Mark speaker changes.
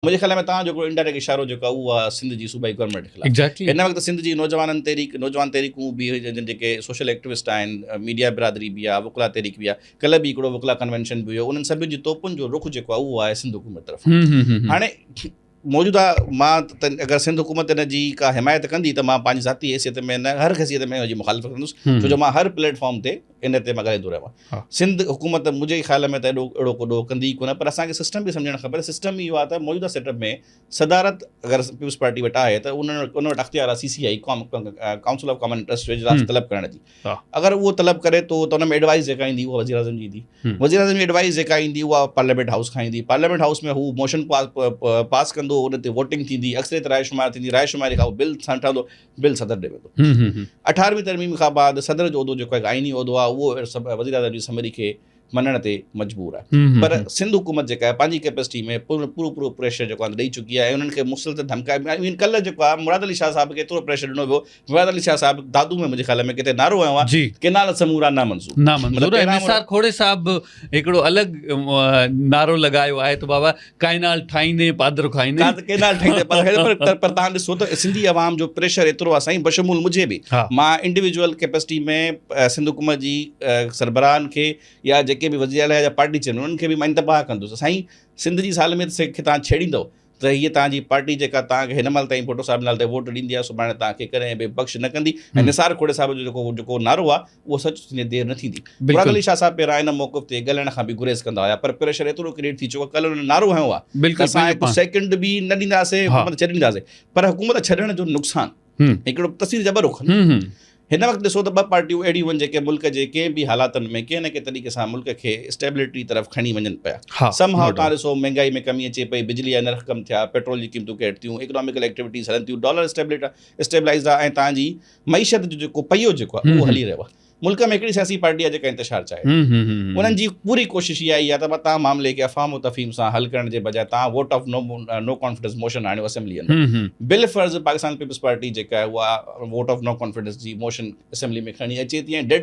Speaker 1: मुझे ख्याल में तव्हां इंडायरेक्ट इशारो जेको आहे उहा सिंध जी सूबाई गवर्नमेंट खे
Speaker 2: एग्जैक्टली
Speaker 1: हिन वक़्तु सिंध जी नौजवान तहरीकूं बि जेके सोशल एक्टिविस्ट आहिनि, मीडिया बिरादरी बि आहे, वकला तहरीक बि आहे, कल्ह बि हिकिड़ो वकला कन्वेंशन बि हुयो, उन्हनि सभिनि जी तोपुनि जो रुख़ जेको आहे उहो आहे सिंध हुकूमत तरफ़। हाणे मौजूदा मां अगरि सिंध हुकूमत इन जी का हिमायत कंदी त मां पंहिंजी ज़ाती हैसियत में न हर हैसियत में हुनजी मुखालिफ़त कंदुसि, छो जो मां हर प्लेटफॉर्म ते इन ते मां ॻाल्हाईंदो रहियो आहियां। सिंध हुकूमत मुंहिंजे ख़्याल में त अहिड़ो कोॾो कंदी कोन, पर असांखे सिस्टम बि सम्झणु खपे। सिस्टम इहो आहे त मौजूदा सेटअप में सदारत अगरि पीपल्स पार्टी वटि आहे त उन वटि अख़्तियार आहे CCI council of common interest जो इजलास तलब करण जी। अगरि उहो तलब करे थो त उन में एडवाइस जेका ईंदी उहा वज़ीर आज़म जी ईंदी। वज़ीर आज़म जी एडवाइस जेका ईंदी उहा पार्लियामेंट हाउस खां ईंदी। पार्लियामेंट हाउस में हू मोशन पास कंदो, उन ते वोटिंग थींदी, अक्सरियत रायशुमार थींदी, रायशुमारी खां बिल ठहंदो, बिल सदर ॾे वेंदो। 18वीं तरमीम खां बाद सदर जो उहिदो जेको आहे आइनी उहिदो आहे उहो सभु वज़ीर आज़म जी समरी खे मञण ते मजबूर आहे। पर सिंध हुकूमत जेका आहे पंहिंजी कैपेसिटी में पूरो प्रेशर जेको आहे ॾेई चुकी आहे। उन्हनि खे मुसलसल धमकाए, कल्ह जेको आहे मुराद अली शाह साहिब खे एतिरो प्रेशर ॾिनो वियो। मुराद अली शाह साहिब दादू में मुंहिंजे ख़्याल में किथे नारो आयो आहे, केनाल समूरा नामंज़ूर।
Speaker 2: निसार खोड़े साहब हिकिड़ो अलॻि नारो लॻायो आहे त बाबा काइनाल ठाहींदे पादर खाईंदे,
Speaker 1: केनाल ठाहींदे पर तव्हां ॾिसो त सिंधी अवाम जो प्रेशर एतिरो आहे साईं, बशमूल मुझे बि। मां इंडिविजुअल कैपेसिटी में सिंध हुकूमत जी सरबराहनि खे या जेके बि वज़ीर आला या पार्टी चवनि उन्हनि खे बि मां इंतबाह कंदुसि। साईं सिंध जी सालमियत खे तव्हां छेड़ींदव त हीअ तव्हांजी पार्टी जेका तव्हांखे हिन महिल ताईं फोटो साहिब नाले ते वोट ॾींदी आहे, सुभाणे तव्हांखे कॾहिं बि बख़्श न कंदी। ऐं निसार खोड़े साहिब जो जेको नारो आहे उहो सच थींदे देरि न थींदी। मुराद अली शाह साहिब पहिरां हिन मौक़िफ़ ते ॻाल्हाइण खां बि गुरेज़ कंदा हुआ, पर प्रेशर एतिरो क्रिएट थी चुको आहे। कल्ह हुन नारो हयो आहे असां हिकु सेकेंड बि न ॾींदासीं, हुकूमत छॾे ॾींदासीं। पर हुकूमत छॾण जो नुक़सानु हिकिड़ो तस्वीर जबर उखनि। हिन वक़्तु ॾिसो त ॿ पार्टियूं अहिड़ियूं आहिनि जेके मुल्क जे कंहिं बि हालातनि में कंहिं न कंहिं तरीक़े सां मुल्क खे स्टेबिलिटी तरफ़ खणी वञनि पिया। समहाउ तव्हां ॾिसो महांगाई में कमी अचे पई, बिजली जा नर्ख़ कम थिया, पेट्रोल जी क़ीमतूं घटि थियूं, इकोनॉमिकल एक्टिविटीज़ हलनि थियूं, डॉलर स्टेबलाइज़ आहे, ऐं तव्हांजी मईशत जो जेको पहियो जेको आहे उहो हली रहियो आहे। मुल्क में हिकिड़ी सियासी पार्टी आहे जेका इंतिशार चाहे, उन्हनि जी पूरी कोशिशि इहा ई आहे त तव्हां मामले खे अफ़ाम तफ़हीम सां हल करण जे बजाए तव्हां vote of no confidence motion आणियो असेंबलीअ में। बिल फर्ज़ पाकिस्तान पीपल्स पार्टी जेका आहे उहा वोट ऑफ नो कॉन्फिडेंस जी मोशन असेंबली में खणी अचे थी ऐं डेड